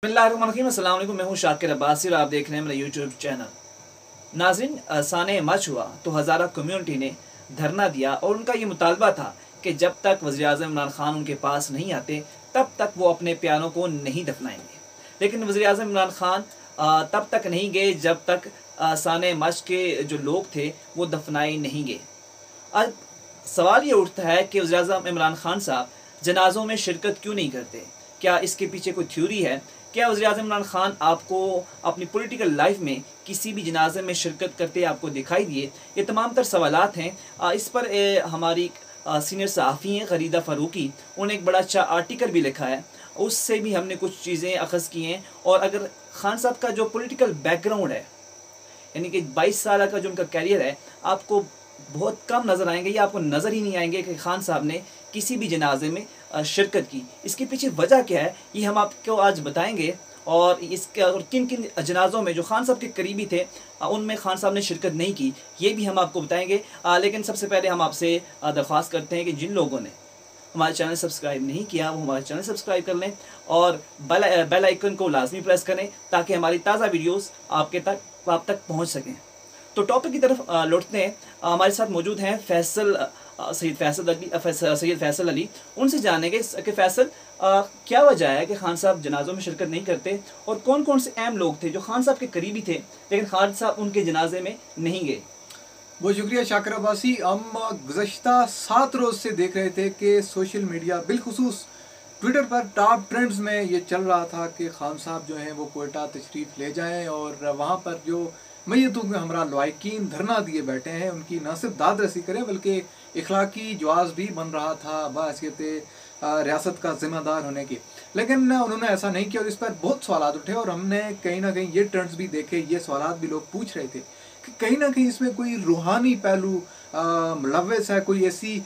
अस्सलाम वालेकुम, मैं हूं शाकिर अब्बासी और आप देख रहे हैं मेरा यूट्यूब चैनल। नाज़रीन, साने मच हुआ तो हज़ारा कम्युनिटी ने धरना दिया और उनका ये मुतालबा था कि जब तक वज़ीर-ए-आज़म इमरान खान उनके पास नहीं आते तब तक वो अपने प्यारों को नहीं दफनाएंगे। लेकिन वज़ीर-ए-आज़म इमरान खान तब तक नहीं गए जब तक साने मच के जो लोग थे वो दफनाए नहीं गए। अब सवाल ये उठता है कि वज़ीर-ए-आज़म इमरान खान साहब जनाज़ों में शिरकत क्यों नहीं करते? क्या इसके पीछे कोई थ्योरी है? क्या वज़ीर-ए-आज़म इमरान खान आपको अपनी पॉलिटिकल लाइफ में किसी भी जनाजे में शिरकत करते आपको दिखाई दिए? ये तमाम तर सवालात हैं। इस पर हमारी सीनियर सहाफ़ी हैं ग़रीदा फ़ारूकी, उन्होंने एक बड़ा अच्छा आर्टिकल भी लिखा है, उससे भी हमने कुछ चीज़ें अख़ज़ की हैं। और अगर खान साहब का जो पॉलिटिकल बैकग्राउंड है, यानी कि 22 साल का जो उनका कैरियर है, आपको बहुत कम नज़र आएंगे या आपको नज़र ही नहीं आएंगे कि खान साहब ने किसी भी जनाजे में शिरकत की। इसके पीछे वजह क्या है ये हम आपको आज बताएंगे। और इसके और किन किन जनाज़ों में जो खान साहब के करीबी थे उनमें खान साहब ने शिरकत नहीं की, ये भी हम आपको बताएंगे। लेकिन सबसे पहले हम आपसे दरख्वास्त करते हैं कि जिन लोगों ने हमारे चैनल सब्सक्राइब नहीं किया वो हमारे चैनल सब्सक्राइब कर लें और बेल आइकन को लाजमी प्रेस करें ताकि हमारी ताज़ा वीडियोस आप तक पहुंच सकें। तो टॉपिक की तरफ लौटते हैं। हमारे साथ मौजूद हैं सैयद फैसल अली। उनसे जानेंगे कि फैसल, क्या वजह है कि खान साहब जनाज़ों में शिरकत नहीं करते और कौन कौन से अहम लोग थे जो खान साहब के करीबी थे लेकिन खान साहब उनके जनाजे में नहीं गए? बहुत शुक्रिया शाकिर अब्बासी। हम गुज़श्ता 7 रोज़ से देख रहे थे कि सोशल मीडिया बिलखुसूस ट्विटर पर टॉप ट्रेंड्स में ये चल रहा था कि खान साहब जो हैं वो कोयटा तशरीफ़ ले जाएं और वहाँ पर जो मैयतों के हमरा लवाकिन धरना दिए बैठे हैं उनकी न सिर्फ दाद रसी करें बल्कि इखलाकी जवाज़ भी बन रहा था बाहसियत रियासत का ज़िम्मेदार होने की। लेकिन उन्होंने ऐसा नहीं किया और इस पर बहुत सवाल उठे और हमने कहीं ना कहीं ये ट्रेंड्स भी देखे, ये सवाल भी लोग पूछ रहे थे कि कहीं ना कहीं इसमें कोई रूहानी पहलू मुलव्वस है, कोई ऐसी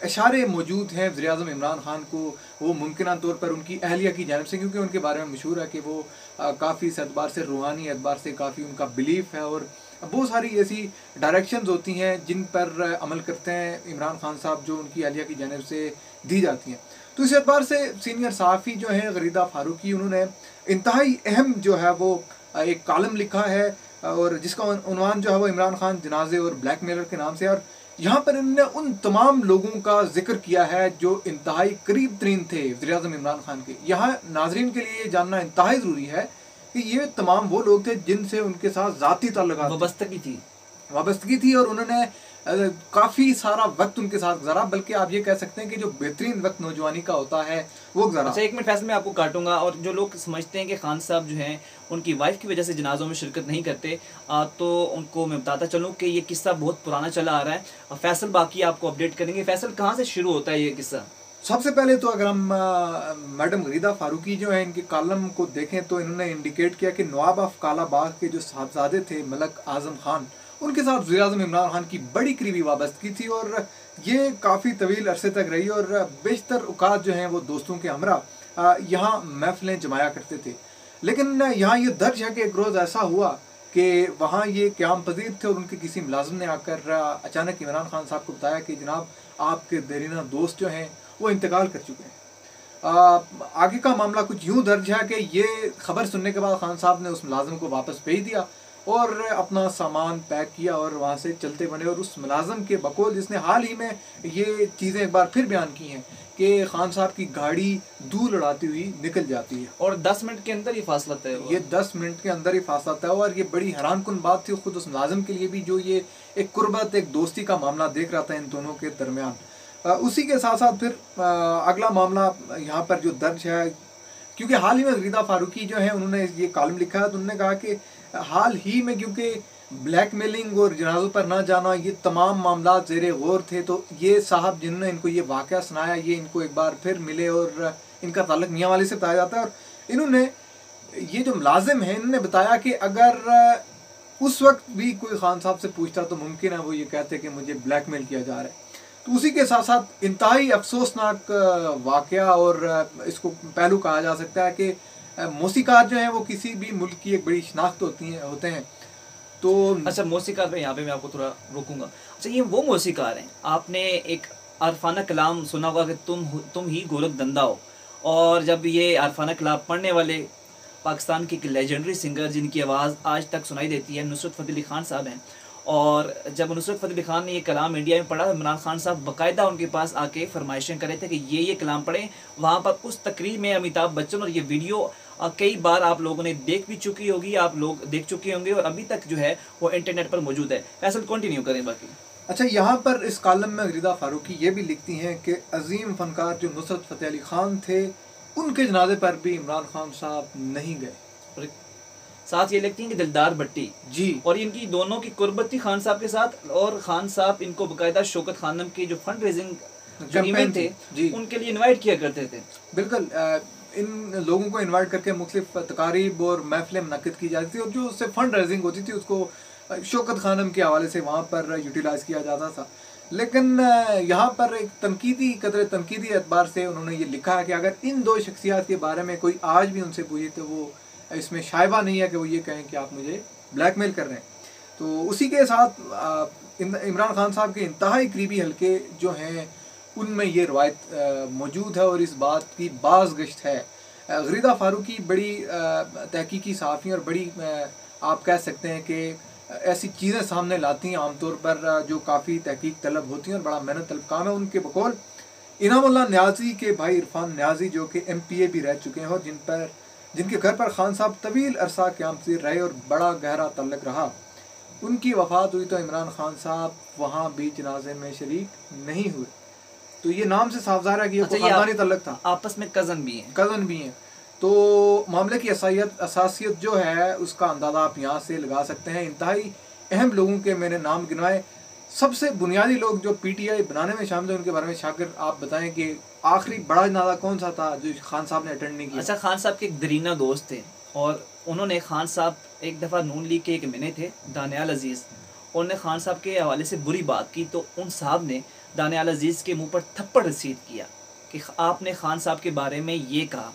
इशारे मौजूद हैं वज़ीर-ए-आज़म इमरान खान को वो मुमकिन तौर पर उनकी अहलिया की जानिब से, क्योंकि उनके बारे में मशहूर है कि वो काफ़ी इस एतबार से रूहानी एतबार से काफ़ी उनका बिलीफ है और बहुत सारी ऐसी डायरेक्शंस होती हैं जिन पर अमल करते हैं इमरान खान साहब जो उनकी अहलिया की जानिब से दी जाती हैं। तो इस एतबार से सीनियर सहाफ़ी जो है ग़रीदा फ़ारूकी, उन्होंने इंतहाई अहम जो है वो एक कॉलम लिखा है और जिसका उन्वान जो है वो इमरान खान जनाजे और ब्लैकमेलर के नाम से। और यहाँ पर इन्होंने उन तमाम लोगों का जिक्र किया है जो इंतहाई करीब तरीन थे वज़ीर-ए-आज़म इमरान खान के। यहाँ नाजरीन के लिए जानना इंतहाई ज़रूरी है कि ये तमाम वो लोग थे जिनसे उनके साथ ज़ाती ताल्लुकात वाबस्तगी थी और उन्होंने काफ़ी सारा वक्त उनके साथ गुजारा, बल्कि आप ये कह सकते हैं कि जो बेहतरीन वक्त नौजवानी का होता है वो गुजारा। अच्छा, एक मिनट फैसल मैं आपको काटूंगा। और जो लोग समझते हैं कि खान साहब जो हैं उनकी वाइफ की वजह से जनाजों में शिरकत नहीं करते, तो उनको मैं बताता चलूँ कि ये किस्सा बहुत पुराना चला आ रहा है। फैसल बाकी आपको अपडेट करेंगे। फैसल, कहाँ से शुरू होता है ये किस्सा? सबसे पहले तो अगर हम मैडम ग़रीदा फ़ारूकी जो है इनके कॉलम को देखें तो इन्होंने इंडिकेट किया कि नवाब ऑफ कालाबाग के जो साहबजादे थे मलक आज़म खान, उनके साथ वज़ीर-ए-आज़म इमरान खान की बड़ी करीबी वाबस्तगी थी और ये काफ़ी तवील अरसे तक रही और बेशतर औकात जो हैं वो दोस्तों के हमरा यहाँ महफ़िलें जमाया करते थे। लेकिन यहाँ ये दर्ज है कि एक रोज़ ऐसा हुआ कि वहाँ ये क़याम पज़ीर थे और उनके किसी मुलाज़िम ने आकर अचानक इमरान खान साहब को बताया कि जनाब आपके देरीना दोस्त जो हैं वो इंतकाल कर चुके हैं। आगे का मामला कुछ यूँ दर्ज है कि ये खबर सुनने के बाद खान साहब ने उस मुलाज़िम को वापस भेज दिया और अपना सामान पैक किया और वहाँ से चलते बने। और उस मुलाज़िम के बकौल जिसने हाल ही में ये चीज़ें एक बार फिर बयान की हैं कि खान साहब की गाड़ी दूर लड़ाती हुई निकल जाती है और 10 मिनट के अंदर ही फासला तय हुआ। ये 10 मिनट के अंदर ही फासला तय हुआ और ये बड़ी हैरान कुन बात थी खुद उस मुलाज़िम के लिए भी जो ये एक कुर्बत, एक दोस्ती का मामला देख रहा था इन दोनों के दरमियान। उसी के साथ साथ फिर अगला मामला यहाँ पर जो दर्ज है, क्योंकि हाल ही में ग़रीदा फ़ारूकी जो है उन्होंने ये कॉलम लिखा है तो उन्होंने कहा कि हाल ही में क्योंकि ब्लैकमेलिंग और जनाज़ों पर ना जाना ये तमाम मामला ज़ेरे गौर थे, तो ये साहब जिन्होंने इनको ये वाक़या सुनाया ये इनको एक बार फिर मिले और इनका ताल्लुक़ मियाँ वाली से बताया जाता है। और इन्होंने ये जो मुलाज़िम है इन्होंने बताया कि अगर उस वक्त भी कोई खान साहब से पूछता तो मुमकिन है वो ये कहते कि मुझे ब्लैकमेल किया जा रहा है। तो उसी के साथ साथ इंतहाई अफसोसनाक वाक़या और इसको पहलू कहा जा सकता है कि मौसीकार जो हैं वो किसी भी मुल्क की एक बड़ी शनाख्त होते हैं। तो अच्छा, मौसीकार पे यहाँ पे मैं आपको थोड़ा रोकूंगा। अच्छा, ये वो मौसीकार हैं, आपने एक अरफाना कलाम सुना होगा कि तुम ही गोरख धंधा हो, और जब ये अरफाना कलाम पढ़ने वाले पाकिस्तान के एक लेजेंडरी सिंगर जिनकी आवाज़ आज तक सुनाई देती है, नुसरत फ़तेह अली खान साहब हैं। और जब नुसरत फ़तेह अली खान ने ये कलाम इंडिया में पढ़ा, इमरान खान साहब बाकायदा उनके पास आके फरमाइशें कर रहे थे कि ये कलाम पढ़ें। वहाँ पर उस तकरीर में अमिताभ बच्चन, और ये वीडियो कई बार आप लोगों ने देख भी चुकी होगी, आप लोग देख चुके होंगे और अभी तक जो है वो इंटरनेट पर मौजूद है। फैसल कंटिन्यू करें बाकी। अच्छा, यहाँ पर इस कॉलम में गरीदा फारूकी ये भी लिखती हैं कि अजीम फनकार जो नुसरत फ़तेह अली खान थे, उनके जनाजे पर भी इमरान खान साहब नहीं गए। और साथ ये लिखती हैं कि दिलदार भट्टी जी, और इनकी दोनों की कुर्बत थी खान साहब के साथ, और खान साहब इनको बाकायदा शौकत खानम के जो फंड रेजिंग जो इवेंट थे जी, उनके लिए इनवाइट किया करते थे। बिल्कुल। इन लोगों को इनवाइट करके मुख्तलिफ तकारीब और महफिलें मुनक़िद की जाती थी, और जो उससे फंड रेजिंग होती थी उसको शौकत खानम के हवाले से वहाँ पर यूटिलाइज़ किया जाता था। लेकिन यहाँ पर एक तनकीदी एतबार से उन्होंने ये लिखा है कि अगर इन दो शख्सियात के बारे में कोई आज भी उनसे पूछे तो वो इसमें शायबा नहीं है कि वो ये कहें कि आप मुझे ब्लैकमेल कर रहे हैं। तो उसी के साथ इमरान खान साहब के इंतहाई करीबी हल्के जो हैं उनमें ये रवायत मौजूद है, और इस बात की बाज़गश्त है। गरीदा फारूकी बड़ी तहकीकी सहाफ़ी और बड़ी आप कह सकते हैं कि ऐसी चीज़ें सामने लाती हैं आमतौर पर जो काफ़ी तहकीक तलब होती हैं और बड़ा मेहनत तलब काम है। उनके बकौल इनामुल्लाह न्याजी के भाई इरफान न्याजी जो कि MPA भी रह चुके हैं, और जिनके घर पर खान साहब तवील अरसा क़याम पज़ीर रहे और बड़ा गहरा तल्लुक़ रहा, उनकी वफ़ात हुई तो इमरान खान साहब वहाँ भी जनाजे में शरीक नहीं हुए। तो ये नाम से साफ ज़ाहिर है कि ये ख़ानदानी तल्लुक़ था, आपस में कज़न भी हैं। तो मामले की असासियत जो है उसका अंदाज़ा आप यहाँ से लगा सकते हैं। इंतहाई अहम लोगों के मैंने नाम गिनवाए। सबसे बुनियादी लोग जो PTI बनाने में शामिल थे उनके बारे में शाकिर आप बताएं कि आखिरी बड़ा जनाजा कौन सा था जो खान साहब ने अटेंड नहीं किया? अच्छा, खान साहब के एक दरीना दोस्त थे, और उन्होंने खान साहब एक दफ़ा नून लीग के एक मिने थे दानियाल अजीज़, उन्होंने खान साहब के हवाले से बुरी बात की, तो उन साहब ने दानियाल अजीज़ के मुँह पर थप्पड़ रसीद किया कि आपने खान साहब के बारे में ये कहा।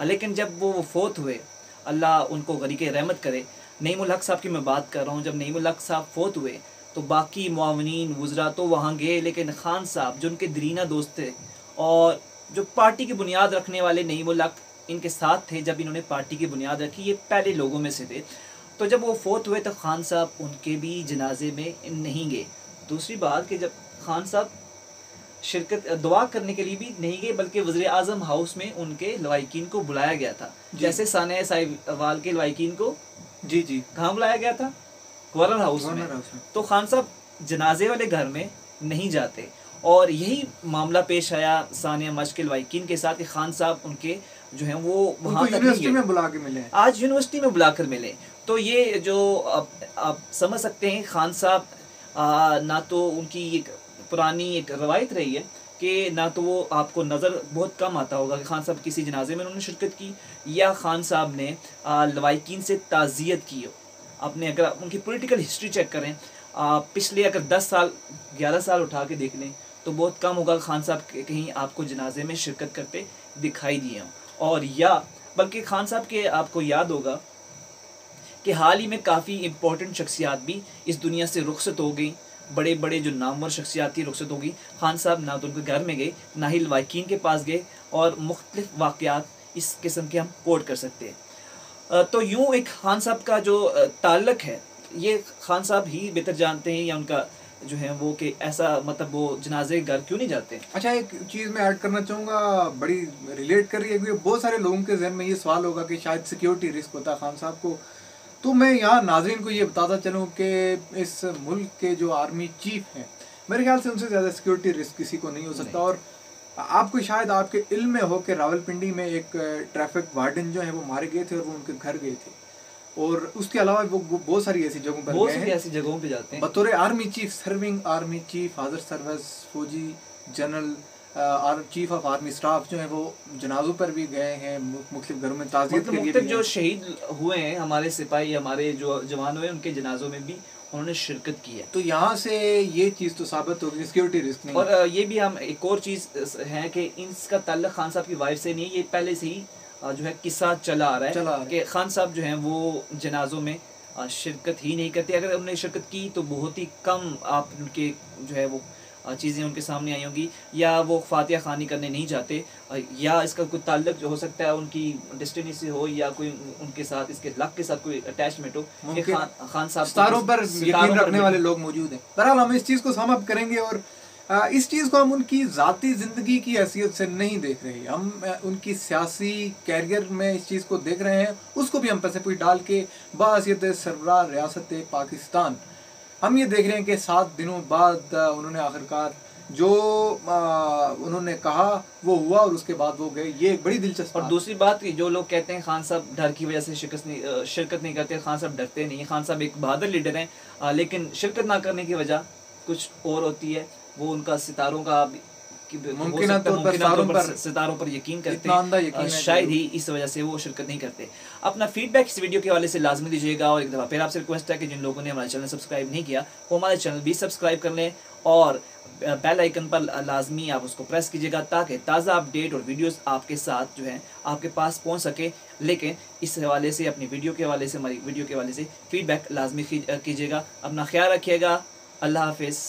लेकिन जब वो फोत हुए, अल्लाह उनको गरीक रहमत करे, नईमुल हक साहब की मैं बात कर रहा हूँ, जब नईमुल हक साहब फोत हुए तो बाकी मुआवनीन वुज़रा तो वहाँ गए, लेकिन खान साहब जो उनके दरीना दोस्त थे और जो पार्टी की बुनियाद रखने वाले नईमुल हक इनके साथ थे, जब इन्होंने पार्टी की बुनियाद रखी, ये पहले लोगों में से थे, तो जब वो फोत हुए तो खान साहब उनके भी जनाजे में नहीं गए। दूसरी बात कि जब खान साहब शिरकत दुआ करने के लिए भी नहीं गए, बल्कि वज़ीर आज़म हाउस में उनके लवाइकीन को बुलाया गया था। जैसे सानिया साहिवाल के लवाइकीन को जी कहाँ बुलाया गया था? गवर्नर हाउस में। तो खान साहब जनाजे वाले घर में नहीं जाते, और यही मामला पेश आया सानिया मश के लवाइकीन के साथ कि खान साहब उनके जो हैं वो वहाँ यूनिवर्सिटी में बुला के मिले, आज यूनिवर्सिटी में बुलाकर मिले। तो ये जो आप समझ सकते हैं, खान साहब ना तो उनकी एक पुरानी एक रवायत रही है कि ना तो वो आपको नज़र बहुत कम आता होगा कि खान साहब किसी जनाजे में उन्होंने शिरकत की, या खान साहब ने लवाइकीन से ताज़ियत की हो। आपने अगर उनकी पॉलिटिकल हिस्ट्री चेक करें, पिछले अगर 10 साल 11 साल उठा के देख लें तो बहुत कम होगा खान साहब कहीं आपको जनाजे में शिरकत करते दिखाई दिए हों। और या बल्कि खान साहब के आपको याद होगा कि हाल ही में काफ़ी इम्पोर्टेंट शख्सियात भी इस दुनिया से रुखसत हो गई, बड़े बड़े जो नामवर शख्सियात थी रुखसत हो गई। खान साहब ना तो उनके घर में गए, ना ही लवाइकीन के पास गए, और मुख्तलिफ वाक़यात इस किस्म के हम कोट कर सकते हैं। तो यूँ एक खान साहब का जो ताल्लुक़ है, ये खान साहब ही बेहतर जानते हैं, या उनका जो है वो कि ऐसा मतलब वो जनाजे घर क्यों नहीं जाते। अच्छा, एक चीज़ मैं ऐड करना चाहूँगा, बड़ी रिलेट कर रही है, क्योंकि बहुत सारे लोगों के जहन में ये सवाल होगा कि शायद सिक्योरिटी रिस्क होता है खान साहब को। तो मैं यहाँ नाज़रीन को ये बताता चलूँ कि इस मुल्क के जो आर्मी चीफ हैं, मेरे ख्याल से उनसे ज़्यादा सिक्योरिटी रिस्क किसी को नहीं हो सकता। और आपको शायद आपके इल्म में हो कि रावलपिंडी में एक ट्रैफिक वार्डन जो है वो मारे गए थे और वो उनके घर गए थे, और उसके अलावा वो बहुत सारी ऐसी जगहों पर गए हैं, ऐसी जगहों पे जाते हैं बतौर army chief, serving army chief, हाज़र सर्विस फौजी general, chief of army staff जो है वो जनाजों पर भी गए हैं, मुख्तलिफ घरों में ताज़ियत के लिए भी। जो शहीद हुए हैं हमारे सिपाही, हमारे जो जवान हुए, उनके जनाजों में भी उन्होंने शिरकत की है। तो यहाँ से ये चीज़ तो साबित होगी सिक्योरिटी रिस्क नहीं। और ये भी हम एक और चीज़ है कि इसका ताल्लुक़ खान साहब की वाइफ से नहीं है, ये पहले से ही जो है किस्सा चला आ रहा है कि खान साहब जो हैं वो जनाजों में शिरकत ही नहीं करते। अगर उन्होंने शिरकत की तो बहुत ही कम आप उनके जो है वो चीज़ें उनके सामने आई होंगी, या वो फातिहा खानी करने नहीं जाते, या इसका कोई ताल्लुक जो हो सकता है उनकी डेस्टिनी से हो, या कोई उनके साथ इसके लक के साथ कोई अटैचमेंट हो। खान साहब सितारों पर यकीन रखने वाले लोग मौजूद हैं। बहरहाल हम इस चीज़ को सम अप करेंगे और इस चीज़ को हम उनकी ज़ाती ज़िंदगी की हैसियत से नहीं देख रहे, हम उनकी सियासी कैरियर में इस चीज़ को देख रहे हैं। उसको भी हम पैसे पूछ डाल के बाहसियत सरबराह रियासत पाकिस्तान हम ये देख रहे हैं कि 7 दिनों बाद उन्होंने आखिरकार जो उन्होंने कहा वो हुआ और उसके बाद वो गए। ये एक बड़ी दिलचस्प। और दूसरी बात कि जो लोग कहते हैं खान साहब डर की वजह से शिरकत नहीं करते, खान साहब डरते नहीं। खान साहब एक बहादुर लीडर हैं, लेकिन शिरकत ना करने की वजह कुछ और होती है। वो उनका सितारों का मुमकिन तौर पर सितारों पर यकीन करते हैं, शायद ही इस वजह से वो शिरकत नहीं करते। अपना फीडबैक इस वीडियो के हवाले से लाजमी दीजिएगा। और एक दफ़ा फिर आपसे रिक्वेस्ट है कि जिन लोगों ने हमारा चैनल सब्सक्राइब नहीं किया वो हमारे चैनल भी सब्सक्राइब कर लें, और बेल आइकन पर लाजमी आप उसको प्रेस कीजिएगा ताकि ताज़ा अपडेट और वीडियोस आपके साथ जो हैं आपके पास पहुंच सके। लेकिन इस हवाले से अपनी वीडियो के हवाले से, हमारी वीडियो के हवाले से फीडबैक लाजमी कीजिएगा। अपना ख्याल रखिएगा। अल्लाह हाफिज़।